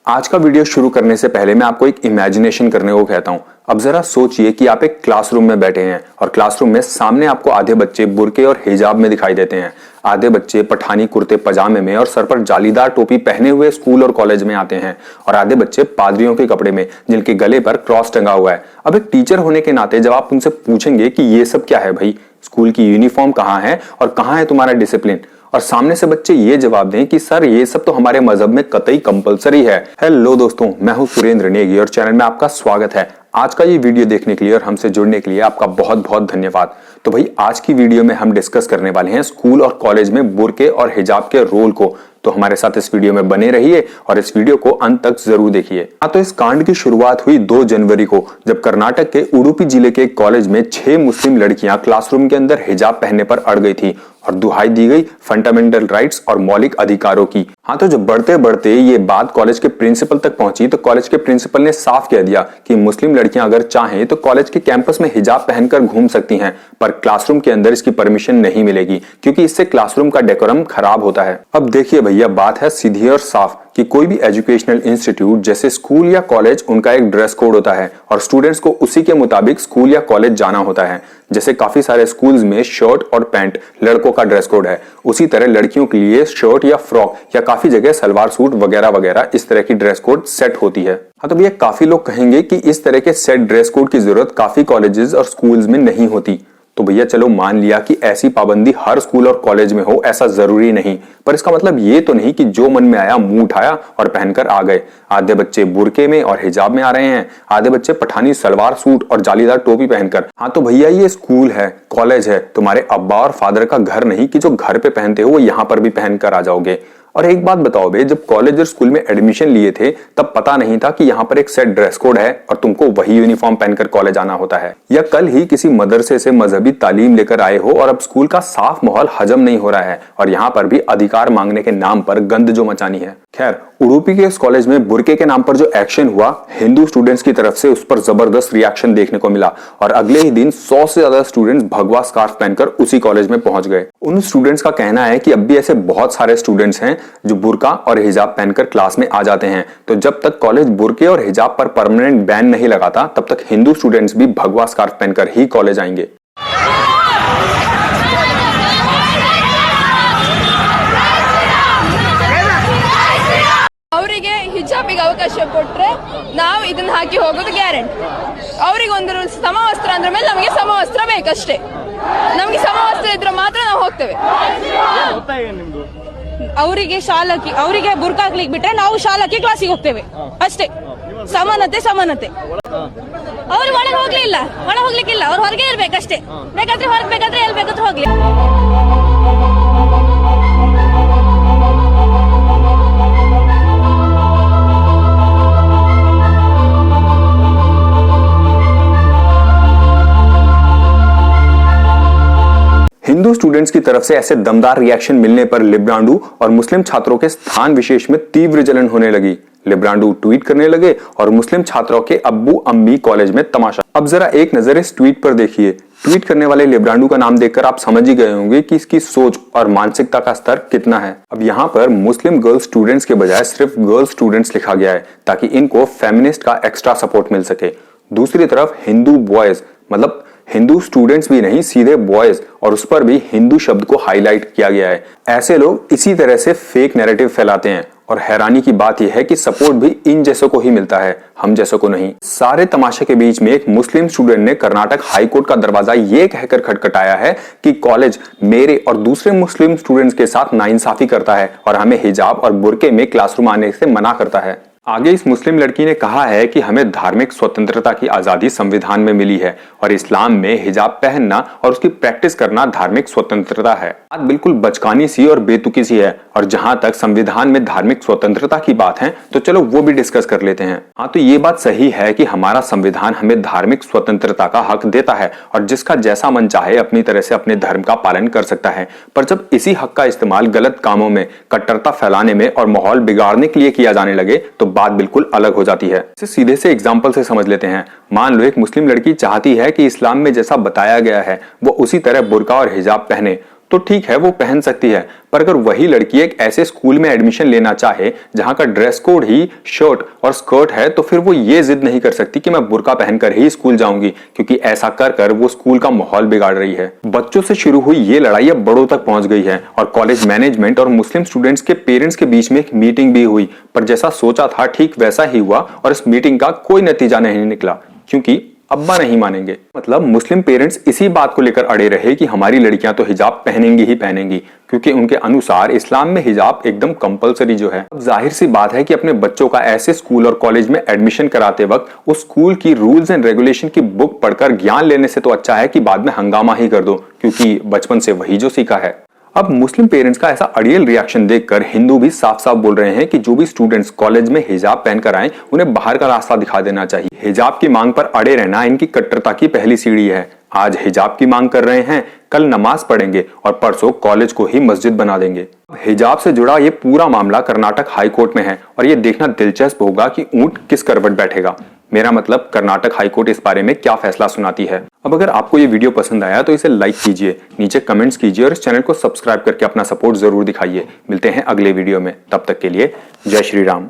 आज का वीडियो शुरू करने से पहले मैं आपको एक इमेजिनेशन करने को कहता हूं। अब जरा सोचिए कि आप एक क्लासरूम में बैठे हैं और क्लासरूम में सामने आपको आधे बच्चे बुर्के और हिजाब में दिखाई देते हैं, आधे बच्चे पठानी कुर्ते पजामे में और सर पर जालीदार टोपी पहने हुए स्कूल और कॉलेज में आते हैं और आधे बच्चे पादरियों के कपड़े में जिनके गले पर क्रॉस टंगा हुआ है। अब एक टीचर होने के नाते जब आप उनसे पूछेंगे कि ये सब क्या है भाई, स्कूल की यूनिफॉर्म कहाँ है और कहाँ है तुम्हारा डिसिप्लिन, और सामने से बच्चे ये जवाब दें कि सर ये सब तो हमारे मजहब में कतई कंपलसरी है। हेलो दोस्तों, मैं हूं सुरेंद्र नेगी और चैनल में आपका स्वागत है। आज का ये वीडियो देखने के लिए और हमसे जुड़ने के लिए आपका बहुत बहुत धन्यवाद। तो भाई आज की वीडियो में हम डिस्कस करने वाले हैं स्कूल और कॉलेज में बुर्के और हिजाब के रोल को। तो हमारे साथ इस वीडियो में बने रहिए और इस वीडियो को अंत तक जरूर देखिए। तो इस कांड की शुरुआत हुई 2 जनवरी को, जब कर्नाटक के उडुपी जिले के एक कॉलेज में 6 मुस्लिम लड़कियां क्लासरूम के अंदर हिजाब पहनने पर अड़ गई थी और दुहाई दी गई फंडामेंटल राइट्स और मौलिक अधिकारों की। तो जब बढ़ते बढ़ते ये बात कॉलेज के प्रिंसिपल तक पहुंची तो कॉलेज के प्रिंसिपल ने साफ कह दिया कि मुस्लिम लड़कियां अगर चाहें तो कॉलेज के कैंपस में हिजाब पहनकर घूम सकती हैं, पर क्लासरूम के अंदर इसकी परमिशन नहीं मिलेगी क्योंकि इससे क्लासरूम का डेकोरम खराब होता है। अब देखिए भैया, बात है सीधी और साफ कि कोई भी एजुकेशनल इंस्टीट्यूट जैसे स्कूल या कॉलेज, उनका एक ड्रेस कोड होता है और स्टूडेंट्स को उसी के मुताबिक स्कूल या कॉलेज जाना होता है। जैसे काफी सारे स्कूल्स में शर्ट और पैंट लड़कों का ड्रेस कोड है, उसी तरह लड़कियों के लिए शर्ट या फ्रॉक या काफी जगह सलवार सूट वगैरह वगैरह इस तरह की ड्रेस कोड सेट होती है। तो भैया काफी लोग कहेंगे कि इस तरह के सेट ड्रेस कोड की जरूरत काफी कॉलेजेस और स्कूल्स में नहीं होती। तो भैया चलो मान लिया कि ऐसी पाबंदी हर स्कूल और कॉलेज में हो, ऐसा जरूरी नहीं, पर इसका मतलब ये तो नहीं कि जो मन में आया मुंह उठाया और पहनकर आ गए। आधे बच्चे बुर्के में और हिजाब में आ रहे हैं, आधे बच्चे पठानी सलवार सूट और जालीदार टोपी पहनकर। तो भैया ये स्कूल है, कॉलेज है, तुम्हारे अब्बा और फादर का घर नहीं कि जो घर पे पहनते हो वो यहाँ पर भी पहनकर आ जाओगे। और एक बात बताओ बे, जब कॉलेज और स्कूल में एडमिशन लिए थे तब पता नहीं था कि यहाँ पर एक सेट ड्रेस कोड है और तुमको वही यूनिफॉर्म पहनकर कॉलेज आना होता है? या कल ही किसी मदरसे से मजहबी तालीम लेकर आए हो और अब स्कूल का साफ माहौल हजम नहीं हो रहा है और यहाँ पर भी अधिकार मांगने के नाम पर गंद जो मचानी है। खैर, उडुपी के इस कॉलेज में बुर्के के नाम पर जो एक्शन हुआ, हिंदू स्टूडेंट्स की तरफ से उस पर जबरदस्त रिएक्शन देखने को मिला और अगले ही दिन 100 से ज्यादा स्टूडेंट्स भगवा स्कार्फ पहनकर उसी कॉलेज में पहुंच गए। उन स्टूडेंट्स का कहना है कि अब भी ऐसे बहुत सारे स्टूडेंट्स हैं जो बुर्का और हिजाब पहनकर क्लास में आ जाते हैं, तो जब तक कॉलेज बुर्के और हिजाब पर परमानेंट बैन नहीं लगाता तब तक हिंदू स्टूडेंट्स भी भगवा स्कार्फ पहनकर ही कॉलेज आएंगे। ಅವರಿಗೆ ಹಿಜಾಬಿಗೆ ಅವಕಾಶ ಕೊಟ್ರೆ ನಾವು ಇದನ್ನ ಹಾಕಿ ಹೋಗೋದು ಗ್ಯಾರಂಟಿ. ಅವರಿಗೆ ಒಂದು ಸಮವಸ್ತ್ರ ಅಂದ್ರ ಮೇಲೆ ನಮಗೆ ಸಮವಸ್ತ್ರ ಬೇಕಷ್ಟೇ. ನಮಗೆ ಸಮವಸ್ತ್ರ ಇದ್ರೆ ಮಾತ್ರ ನಾವು ಹೋಗ್ತೇವೆ. ಅವರಿಗೆ ಬುರ್ಕ ಹಾಕ್ಲಿಕ್ಕೆ ಬಿಟ್ರೆ ನಾವು ಶಾಲಕ್ಕೆ ಕ್ಲಾಸಿಗೆ ಹೋಗ್ತೇವೆ ಅಷ್ಟೇ. ಸಮಾನತೆ ಸಮಾನತೆ. ಅವ್ರು ಒಳಗೆ ಹೋಗ್ಲಿಕ್ಕಿಲ್ಲ, ಅವ್ರು ಹೊರಗೆ ಇರ್ಬೇಕಷ್ಟೇ. ಬೇಕಾದ್ರೆ ಹೊರಗೆ, ಬೇಕಾದ್ರೆ ಎಲ್ಲಿ ಬೇಕಾದ್ರೂ ಹೋಗ್ಲಿ. हिंदू स्टूडेंट्स की तरफ से ऐसे दमदार रिएक्शन मिलने पर लिब्रांडू और मुस्लिम छात्रों के स्थान विशेष में तीव्र जलन होने लगी। लिब्रांडू ट्वीट करने लगे और मुस्लिम छात्रों के अब्बू अम्मी कॉलेज में तमाशा। अब जरा एक नजर इस ट्वीट पर देखिए। ट्वीट करने वाले लिब्रांडू का नाम देखकर आप समझ ही गए होंगे कि इसकी सोच और मानसिकता का स्तर कितना है। अब यहाँ पर मुस्लिम गर्ल स्टूडेंट्स के बजाय सिर्फ गर्ल स्टूडेंट्स लिखा गया है ताकि इनको फेमिनिस्ट का एक्स्ट्रा सपोर्ट मिल सके। दूसरी तरफ हिंदू बॉयज, मतलब हिंदू स्टूडेंट्स भी नहीं, सीधे बॉयज, और उस पर भी हिंदू शब्द को हाईलाइट किया गया है। ऐसे लोग इसी तरह से फेक नैरेटिव फैलाते हैं और हैरानी की बात यह है कि सपोर्ट भी इन जैसों को ही मिलता है, हम जैसों को नहीं। सारे तमाशे के बीच में एक मुस्लिम स्टूडेंट ने कर्नाटक हाई कोर्ट का दरवाजा ये कहकर खटखटाया है कि कॉलेज मेरे और दूसरे मुस्लिम स्टूडेंट्स के साथ नाइंसाफी करता है और हमें हिजाब और बुर्के में क्लासरूम आने से मना करता है। आगे इस मुस्लिम लड़की ने कहा है कि हमें धार्मिक स्वतंत्रता की आजादी संविधान में मिली है और इस्लाम में हिजाब पहनना और उसकी प्रैक्टिस करना धार्मिक स्वतंत्रता है। बात बिल्कुल बचकानी सी और बेतुकी सी है और जहां तक संविधान में धार्मिक स्वतंत्रता की बात है तो चलो वो भी डिस्कस कर लेते हैं। तो ये बात सही है कि हमारा संविधान हमें धार्मिक स्वतंत्रता का हक देता है और जिसका जैसा मन चाहे अपनी तरह से अपने धर्म का पालन कर सकता है, पर जब इसी हक का इस्तेमाल गलत कामों में, कट्टरता फैलाने में और माहौल बिगाड़ने के लिए किया जाने लगे तो बात बिल्कुल अलग हो जाती है। इसे सीधे से एग्जाम्पल से समझ लेते हैं। मान लो एक मुस्लिम लड़की चाहती है कि इस्लाम में जैसा बताया गया है वो उसी तरह बुर्का और हिजाब पहने, तो ठीक है वो पहन सकती है, पर अगर वही लड़की एक ऐसे स्कूल में एडमिशन लेना चाहे जहां का ड्रेस कोड ही शर्ट और स्कर्ट है, तो फिर वो ये जिद नहीं कर सकती कि मैं बुर्का पहनकर ही स्कूल जाऊंगी, क्योंकि ऐसा कर कर वो स्कूल का माहौल बिगाड़ रही है। बच्चों से शुरू हुई ये लड़ाई अब बड़ों तक पहुंच गई है और कॉलेज मैनेजमेंट और मुस्लिम स्टूडेंट्स के पेरेंट्स के बीच में एक मीटिंग भी हुई, पर जैसा सोचा था ठीक वैसा ही हुआ और इस मीटिंग का कोई नतीजा नहीं निकला, क्योंकि अब्बा नहीं मानेंगे। मतलब मुस्लिम पेरेंट्स इसी बात को लेकर अड़े रहे कि हमारी लड़कियां तो हिजाब पहनेंगी ही पहनेंगी, क्योंकि उनके अनुसार इस्लाम में हिजाब एकदम कंपलसरी जो है। अब जाहिर सी बात है कि अपने बच्चों का ऐसे स्कूल और कॉलेज में एडमिशन कराते वक्त उस स्कूल की रूल्स एंड रेगुलेशन की बुक पढ़कर ज्ञान लेने से तो अच्छा है कि बाद में हंगामा ही कर दो, क्योंकि बचपन से वही जो सीखा है। अब मुस्लिम पेरेंट्स का ऐसा अड़ियल रिएक्शन देखकर हिंदू भी साफ साफ बोल रहे हैं कि जो भी स्टूडेंट्स कॉलेज में हिजाब पहनकर आए उन्हें बाहर का रास्ता दिखा देना चाहिए। हिजाब की मांग पर अड़े रहना इनकी कट्टरता की पहली सीढ़ी है। आज हिजाब की मांग कर रहे हैं, कल नमाज पढ़ेंगे और परसों कॉलेज को ही मस्जिद बना देंगे। हिजाब से जुड़ा ये पूरा मामला कर्नाटक हाई कोर्ट में है और ये देखना दिलचस्प होगा कि ऊंट किस करवट बैठेगा। मेरा मतलब कर्नाटक हाई कोर्ट इस बारे में क्या फैसला सुनाती है। अब अगर आपको ये वीडियो पसंद आया तो इसे लाइक कीजिए, नीचे कमेंट्स कीजिए और इस चैनल को सब्सक्राइब करके अपना सपोर्ट जरूर दिखाइए। मिलते हैं अगले वीडियो में, तब तक के लिए जय श्री राम।